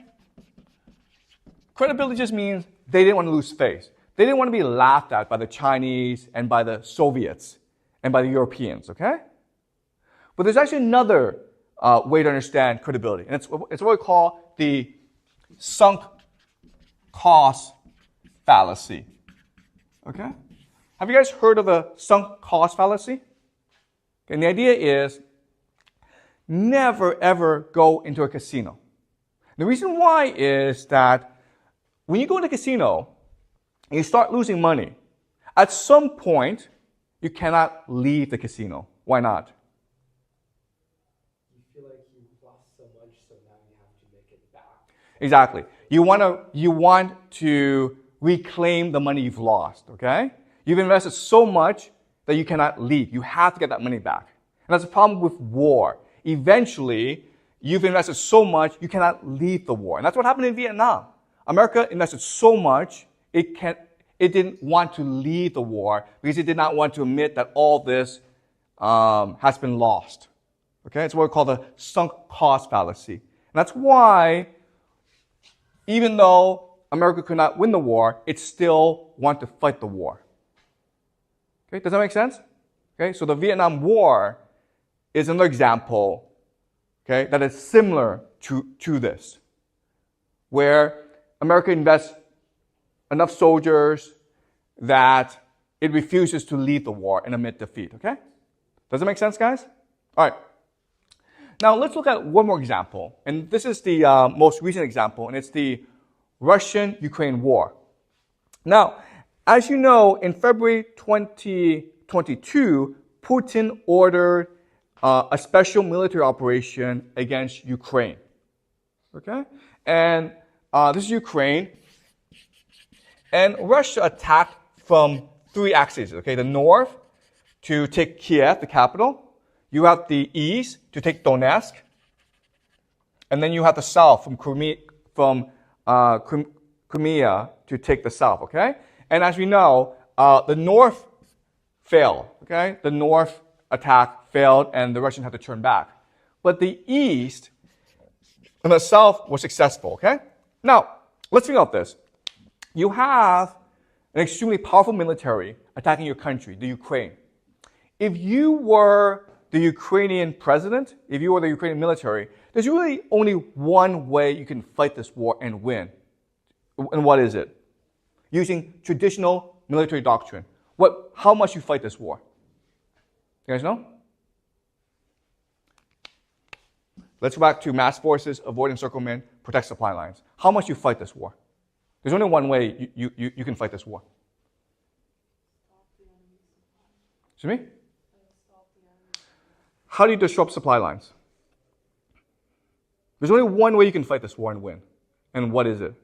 Credibility just means they didn't want to lose face. They didn't want to be laughed at by the Chinese and by the Soviets and by the Europeans, okay? But there's actually another way to understand credibility, and it's what we call the sunk cost fallacy. Okay? Have you guys heard of the sunk cost fallacy? Okay, and the idea is never ever go into a casino. The reason why is that when you go into a casino and you start losing money, at some point you cannot leave the casino. Why not? You feel like you've lost so much, so now you have to make it back. Exactly. You want to reclaim the money you've lost, okay? You've invested so much that you cannot leave. You have to get that money back. And that's the problem with war. Eventually, you've invested so much, you cannot leave the war. And that's what happened in Vietnam. America invested so much, it it didn't want to leave the war because it did not want to admit that all this has been lost. Okay, it's what we call the sunk cost fallacy. And that's why, even though America could not win the war, it still wanted to fight the war. Okay, does that make sense? Okay, so the Vietnam War is another example, okay, that is similar to this, where America invests enough soldiers that it refuses to leave the war and admit defeat, okay? Does that make sense, guys? All right. Now, let's look at one more example. And this is the most recent example, and it's the Russian-Ukraine war. Now, as you know, in February 2022, Putin ordered a special military operation against Ukraine. Okay? And this is Ukraine. And Russia attacked from three axes. Okay, the north to take Kiev, the capital. You have the east to take Donetsk. And then you have the south from Crimea to take the south. Okay? And as we know, the north failed. Okay? The north attack failed and the Russians had to turn back. But the east and the south were successful. Okay? Now, let's think about this. You have an extremely powerful military attacking your country, the Ukraine. If you were the Ukrainian president, if you were the Ukrainian military, there's really only one way you can fight this war and win. And what is it? Using traditional military doctrine. How must you fight this war? You guys know? Let's go back to mass forces, avoid encirclement, protect supply lines. How must you fight this war? There's only one way you can fight this war. Excuse me? How do you disrupt supply lines? There's only one way you can fight this war and win. And what is it?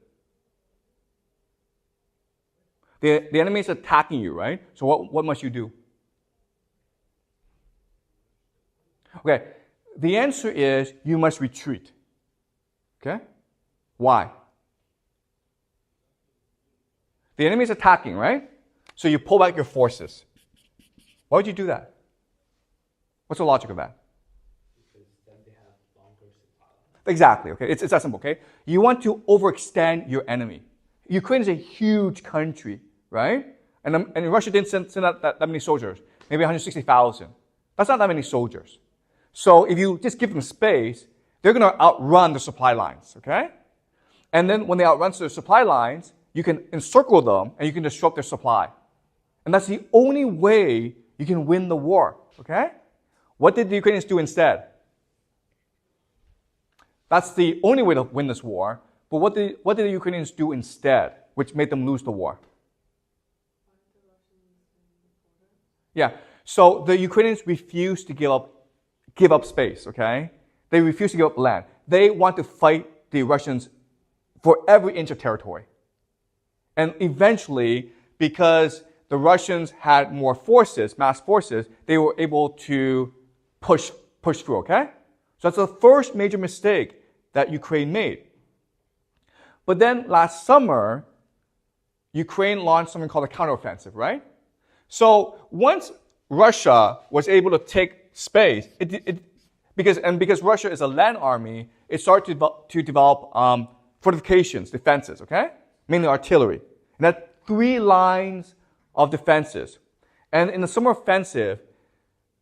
The enemy is attacking you, right? So what must you do? Okay, the answer is you must retreat. Okay? Why? The enemy is attacking, right? So you pull back your forces. Why would you do that? What's the logic of that? Because then they have longer supply. Exactly, okay? It's that simple, okay? You want to overextend your enemy. Ukraine is a huge country, right? And Russia didn't send out that many soldiers, maybe 160,000. That's not that many soldiers. So if you just give them space, they're going to outrun the supply lines, okay? And then when they outrun the supply lines, you can encircle them and you can disrupt their supply. And that's the only way you can win the war, okay? What did the Ukrainians do instead? That's the only way to win this war. But what did the Ukrainians do instead, which made them lose the war? Yeah. So the Ukrainians refused to give up space, okay? They refused to give up land. They want to fight the Russians for every inch of territory. And eventually, because the Russians had more forces, mass forces, they were able to push through, okay? So that's the first major mistake that Ukraine made. But then last summer, Ukraine launched something called a counteroffensive, right? So once Russia was able to take space, because Russia is a land army, it started to develop fortifications, defenses, okay? Mainly artillery. And that 3 lines of defenses. And in the summer offensive,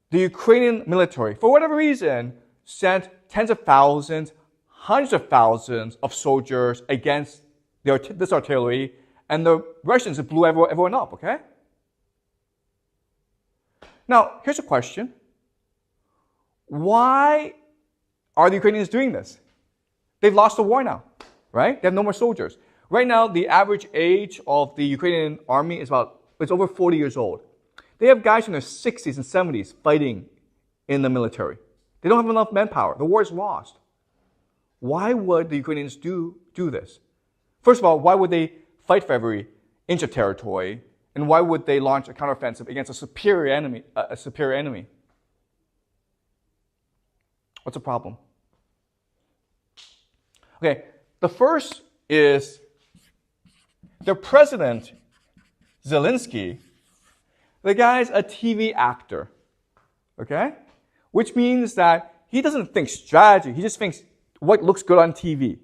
the Ukrainian military, for whatever reason, sent tens of thousands, hundreds of thousands of soldiers against this artillery, and the Russians blew everyone up, okay? Now, here's a question. Why are the Ukrainians doing this? They've lost the war now, right? They have no more soldiers. Right now, the average age of the Ukrainian army is it's over 40 years old. They have guys in their 60s and 70s fighting in the military. They don't have enough manpower. The war is lost. Why would the Ukrainians do this? First of all, why would they fight for every inch of territory? And why would they launch a counteroffensive against a superior enemy? What's the problem? Okay, the first is the president Zelensky, the guy's a TV actor, okay? Which means that he doesn't think strategy, he just thinks what looks good on TV.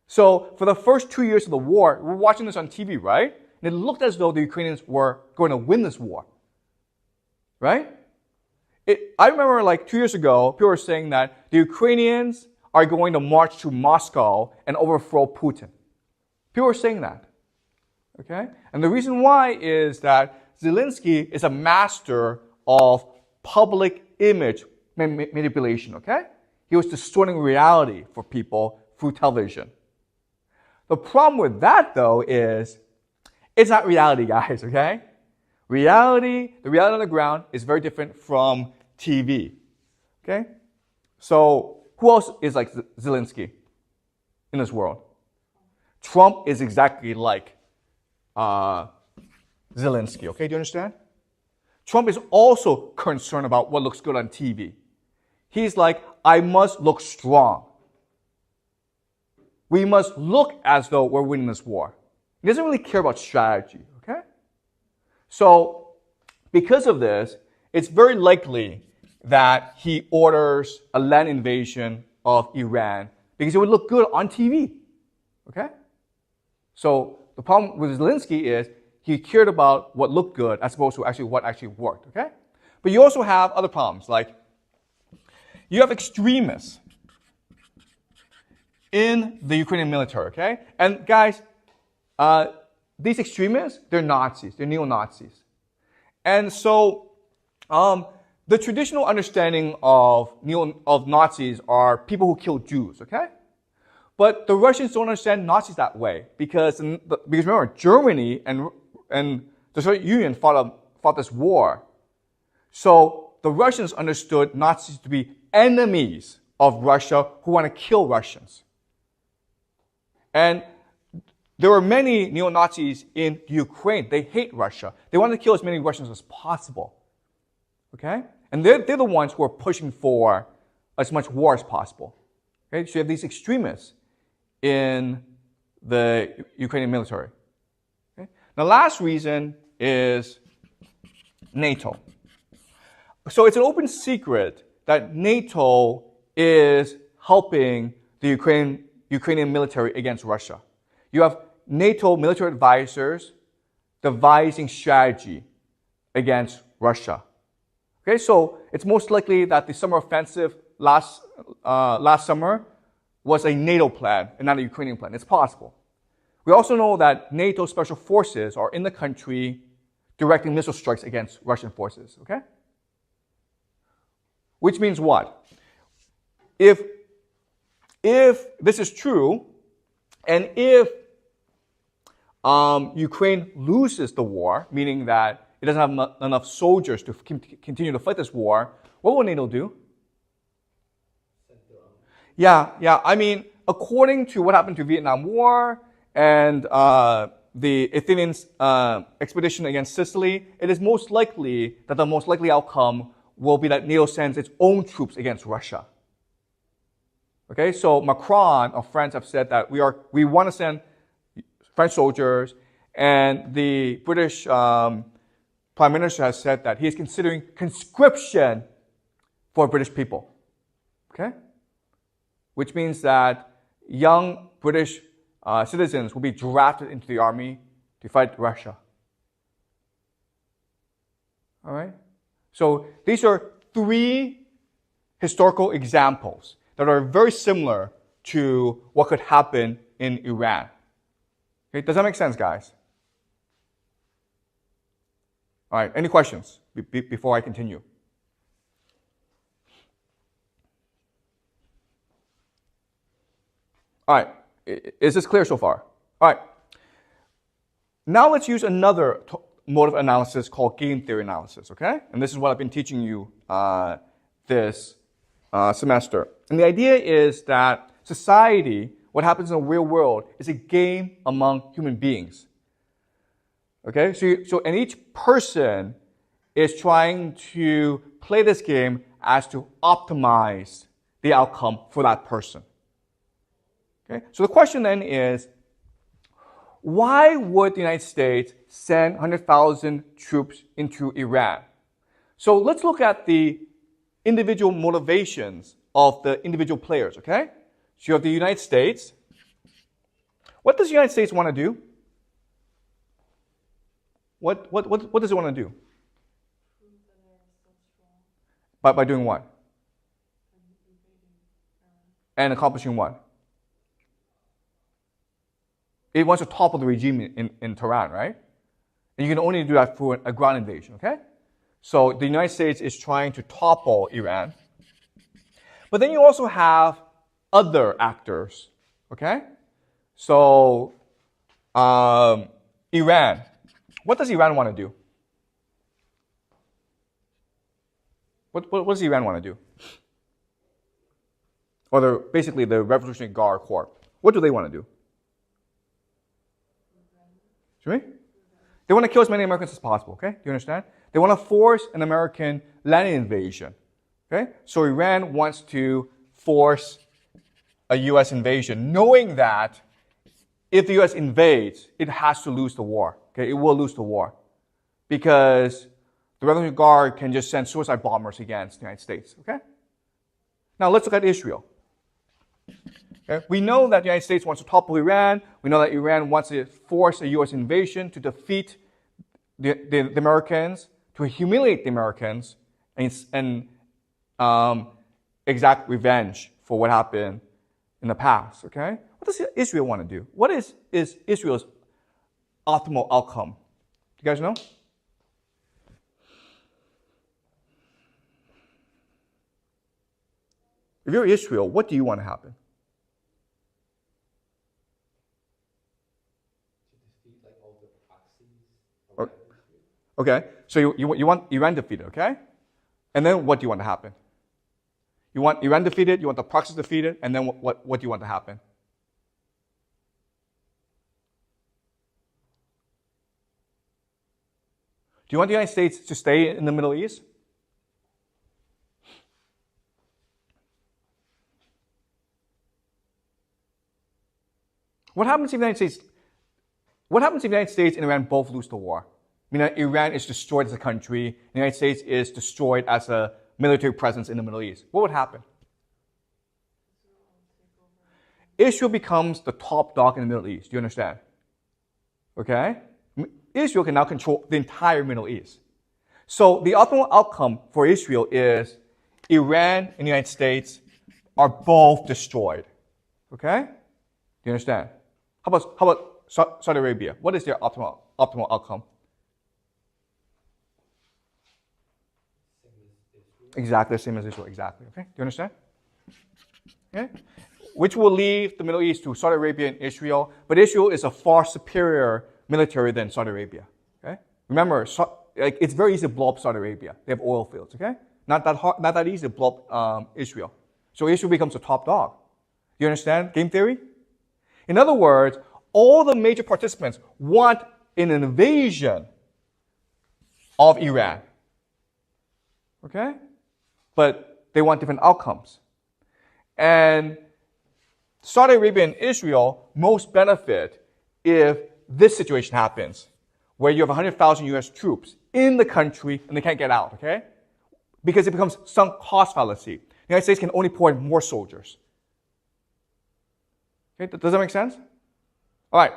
So for the first 2 years of the war, we're watching this on TV, right? And it looked as though the Ukrainians were going to win this war, right? I remember like 2 years ago, people were saying that the Ukrainians are going to march to Moscow and overthrow Putin. People were saying that, okay? And the reason why is that Zelensky is a master of public image manipulation, okay? He was distorting reality for people through television. The problem with that, though, is it's not reality, guys, okay? The reality on the ground is very different from TV, okay? So who else is like Zelensky in this world? Trump is exactly like Zelensky, okay? Do you understand? Trump is also concerned about what looks good on TV. He's like, I must look strong. We must look as though we're winning this war. He doesn't really care about strategy, okay? So, because of this, it's very likely that he orders a land invasion of Iran because it would look good on TV, okay? So, the problem with Zelensky is he cared about what looked good as opposed to actually what actually worked, okay? But you also have other problems, like you have extremists in the Ukrainian military, okay? And guys, these extremists, they're Nazis, they're neo-Nazis. And so, the traditional understanding of Nazis are people who kill Jews, okay? But the Russians don't understand Nazis that way because remember, Germany and the Soviet Union fought this war. So the Russians understood Nazis to be enemies of Russia who want to kill Russians. And there were many neo-Nazis in Ukraine. They hate Russia. They want to kill as many Russians as possible. Okay? And they're the ones who are pushing for as much war as possible. Okay? So you have these extremists in the Ukrainian military. Okay? The last reason is NATO. So it's an open secret that NATO is helping the Ukrainian military against Russia. You have NATO military advisors devising strategy against Russia. Okay, so it's most likely that the summer offensive last summer was a NATO plan and not a Ukrainian plan. It's possible. We also know that NATO special forces are in the country directing missile strikes against Russian forces. Okay? Which means what? If this is true, and if Ukraine loses the war, meaning that it doesn't have enough soldiers to continue to fight this war, what will NATO do? Yeah. I mean, according to what happened to Vietnam War and the Athenians' expedition against Sicily, it is most likely that the most likely outcome will be that NATO sends its own troops against Russia. Okay, so Macron of France have said that we want to send French soldiers, and the British Prime Minister has said that he is considering conscription for British people. Okay? Which means that young British citizens will be drafted into the army to fight Russia. All right? So these are three historical examples that are very similar to what could happen in Iran. Okay, does that make sense, guys? All right, any questions before I continue? All right, is this clear so far? All right, now let's use another mode of analysis called game theory analysis, okay? And this is what I've been teaching you this semester. And the idea is that society, what happens in the real world, is a game among human beings. Okay, and each person is trying to play this game as to optimize the outcome for that person. Okay, so the question then is, why would the United States send 100,000 troops into Iran? So let's look at the individual motivations of the individual players, okay? So you have the United States. What does the United States want to do? What does it want to do? By doing what? And accomplishing what? It wants to topple the regime in Tehran, right? And you can only do that through a ground invasion, okay? So the United States is trying to topple Iran. But then you also have other actors, okay? So Iran. What does Iran want to do? What does Iran want to do? Or basically the Revolutionary Guard Corps. What do they want to do? Should we? They want to kill as many Americans as possible, okay? Do you understand? They want to force an American land invasion, okay? So Iran wants to force a U.S. invasion, knowing that if the U.S. invades, it has to lose the war, okay? It will lose the war because the Revolutionary Guard can just send suicide bombers against the United States, okay? Now let's look at Israel. Okay? We know that the United States wants to topple Iran. We know that Iran wants to force a U.S. invasion to defeat the Americans, to humiliate the Americans, and exact revenge for what happened in the past. Okay? What does Israel want to do? What is Israel's optimal outcome? Do you guys know? If you're Israel, what do you want to happen? Okay, so you want Iran defeated, okay? And then what do you want to happen? You want Iran defeated, you want the proxies defeated, and then what do you want to happen? Do you want the United States to stay in the Middle East? What happens if the United States and Iran both lose the war? I mean, Iran is destroyed as a country, the United States is destroyed as a military presence in the Middle East. What would happen? Israel becomes the top dog in the Middle East. Do you understand? Okay? Israel can now control the entire Middle East. So the optimal outcome for Israel is Iran and the United States are both destroyed. Okay? Do you understand? How about Saudi Arabia? What is their optimal outcome? Exactly the same as Israel. Exactly. Okay? Do you understand? Okay? Which will leave the Middle East to Saudi Arabia and Israel, but Israel is a far superior military than Saudi Arabia. Okay? Remember, it's very easy to blow up Saudi Arabia. They have oil fields. Okay? Not that easy to blow up Israel. So Israel becomes a top dog. Do you understand game theory? In other words, all the major participants want an invasion of Iran. Okay? But they want different outcomes. And Saudi Arabia and Israel most benefit if this situation happens, where you have 100,000 U.S. troops in the country and they can't get out, okay? Because it becomes sunk cost fallacy. The United States can only pour in more soldiers. Okay, does that make sense? All right.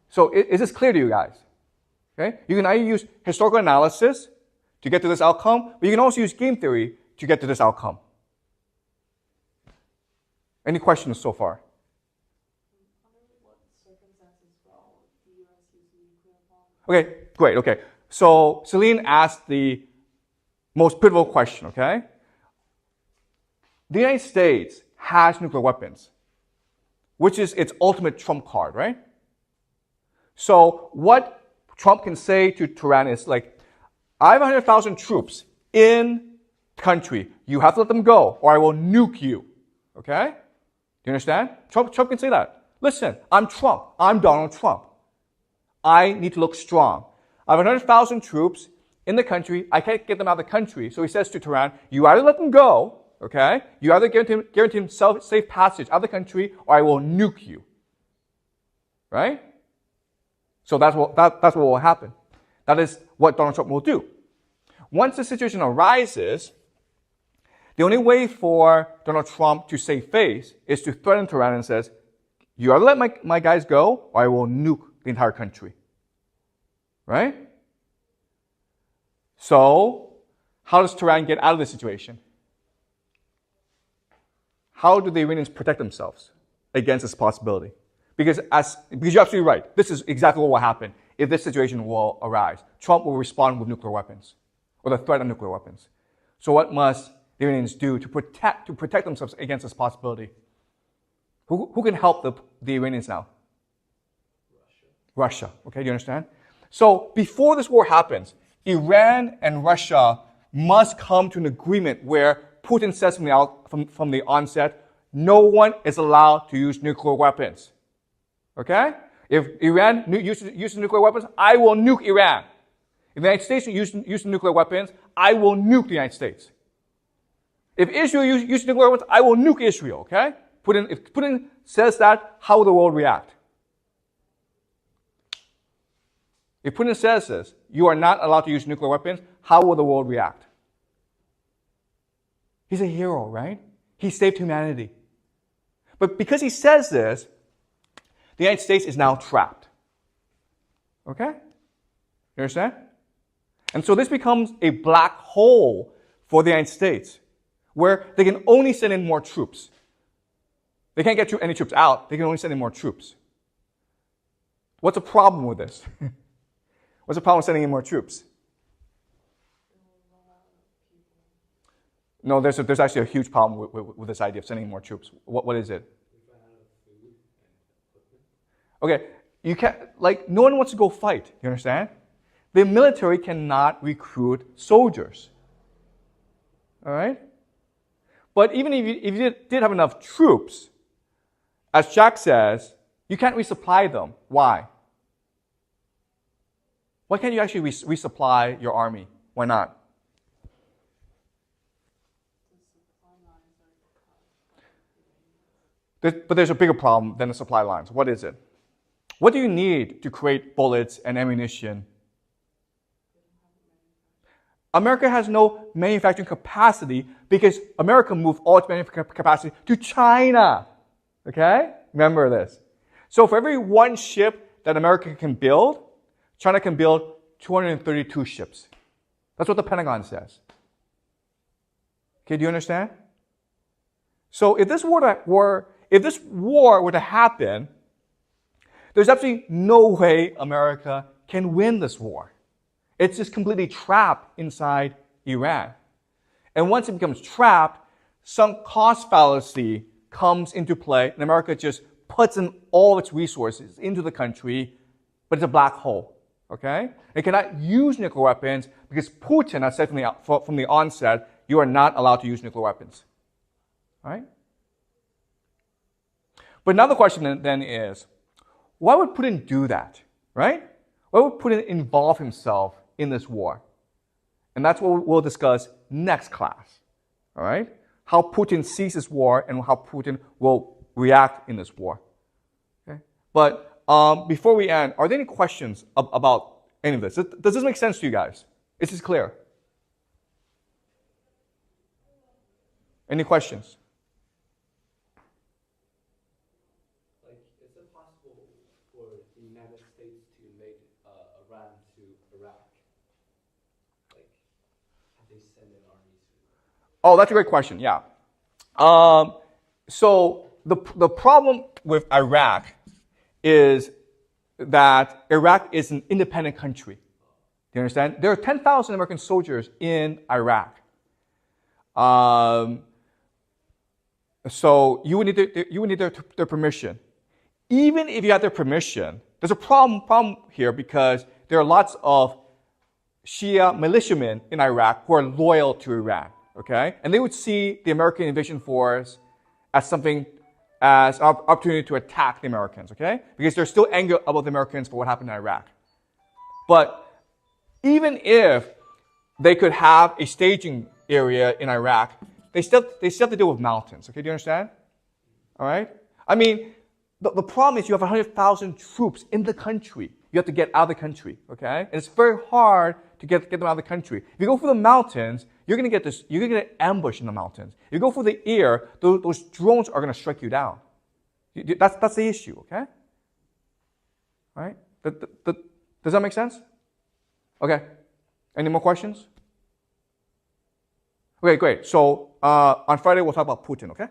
So is this clear to you guys? Okay? You can either use historical analysis to get to this outcome, but you can also use game theory to get to this outcome. Any questions so far? Under what circumstances will the U.S. use nuclear bombs? Okay, great, okay. So Celine asked the most pivotal question, okay? The United States has nuclear weapons, which is its ultimate trump card, right? So what Trump can say to Tehran is like, I have 100,000 troops in the country. You have to let them go, or I will nuke you. Okay? Do you understand? Trump can say that. Listen, I'm Trump. I'm Donald Trump. I need to look strong. I have 100,000 troops in the country. I can't get them out of the country. So he says to Tehran, you either let them go, okay? You either guarantee him safe passage out of the country, or I will nuke you, right? So that's what will happen. That is what Donald Trump will do. Once the situation arises, the only way for Donald Trump to save face is to threaten Tehran and says, you either let my guys go, or I will nuke the entire country. Right? So, how does Tehran get out of this situation? How do the Iranians protect themselves against this possibility? Because you're absolutely right. This is exactly what will happen if this situation will arise. Trump will respond with nuclear weapons, or the threat of nuclear weapons. So what must the Iranians do to protect themselves against this possibility? Who can help the Iranians now? Russia. Okay, do you understand? So before this war happens, Iran and Russia must come to an agreement where Putin says from the onset, no one is allowed to use nuclear weapons. Okay? If Iran uses nuclear weapons, I will nuke Iran. If the United States uses nuclear weapons, I will nuke the United States. If Israel uses nuclear weapons, I will nuke Israel. Okay? If Putin says that, how will the world react? If Putin says this, you are not allowed to use nuclear weapons, how will the world react? He's a hero, right? He saved humanity. But because he says this, the United States is now trapped. Okay? You understand? And so this becomes a black hole for the United States, where they can only send in more troops. They can't get any troops out. They can only send in more troops. What's the problem with this? What's the problem with sending in more troops? No, there's actually a huge problem with this idea of sending in more troops. What is it? Okay, you can't, no one wants to go fight. You understand? The military cannot recruit soldiers. All right? But even if you did have enough troops, as Jack says, you can't resupply them. Why? Why can't you actually resupply your army? Why not? But there's a bigger problem than the supply lines. What is it? What do you need to create bullets and ammunition? America has no manufacturing capacity because America moved all its manufacturing capacity to China. Okay? Remember this. So for every one ship that America can build, China can build 232 ships. That's what the Pentagon says. Okay, do you understand? So if this war were to happen, there's absolutely no way America can win this war. It's just completely trapped inside Iran. And once it becomes trapped, sunk cost fallacy comes into play, and America just puts in all of its resources into the country, but it's a black hole. Okay? It cannot use nuclear weapons because Putin has said from the onset, you are not allowed to use nuclear weapons. All right? But now the question then is, why would Putin do that? Right? Why would Putin involve himself in this war? And that's what we'll discuss next class. All right? How Putin sees this war and how Putin will react in this war. Okay? But before we end, are there any questions about any of this? Does this make sense to you guys? Is this clear? Any questions? Is it possible for the United States to invade Iran to Iraq? Have they sent in armies? Oh, that's a great question. Yeah. So the problem with Iraq is that Iraq is an independent country. Do you understand? There are 10,000 American soldiers in Iraq. So you would need their permission. Even if you had their permission, there's a problem here because there are lots of Shia militiamen in Iraq who are loyal to Iran. Okay? And they would see the American invasion force as an opportunity to attack the Americans, okay? Because they're still angry about the Americans for what happened in Iraq. But even if they could have a staging area in Iraq, they still have to deal with mountains. Okay, do you understand? All right. I mean, the problem is you have 100,000 troops in the country. You have to get out of the country. Okay, and it's very hard to get them out of the country. If you go through the mountains, you're gonna get ambushed in the mountains. If you go through the air, those drones are gonna strike you down. That's the issue. Okay. All right. Does that make sense? Okay. Any more questions? Okay, great. So on Friday, we'll talk about Putin, okay?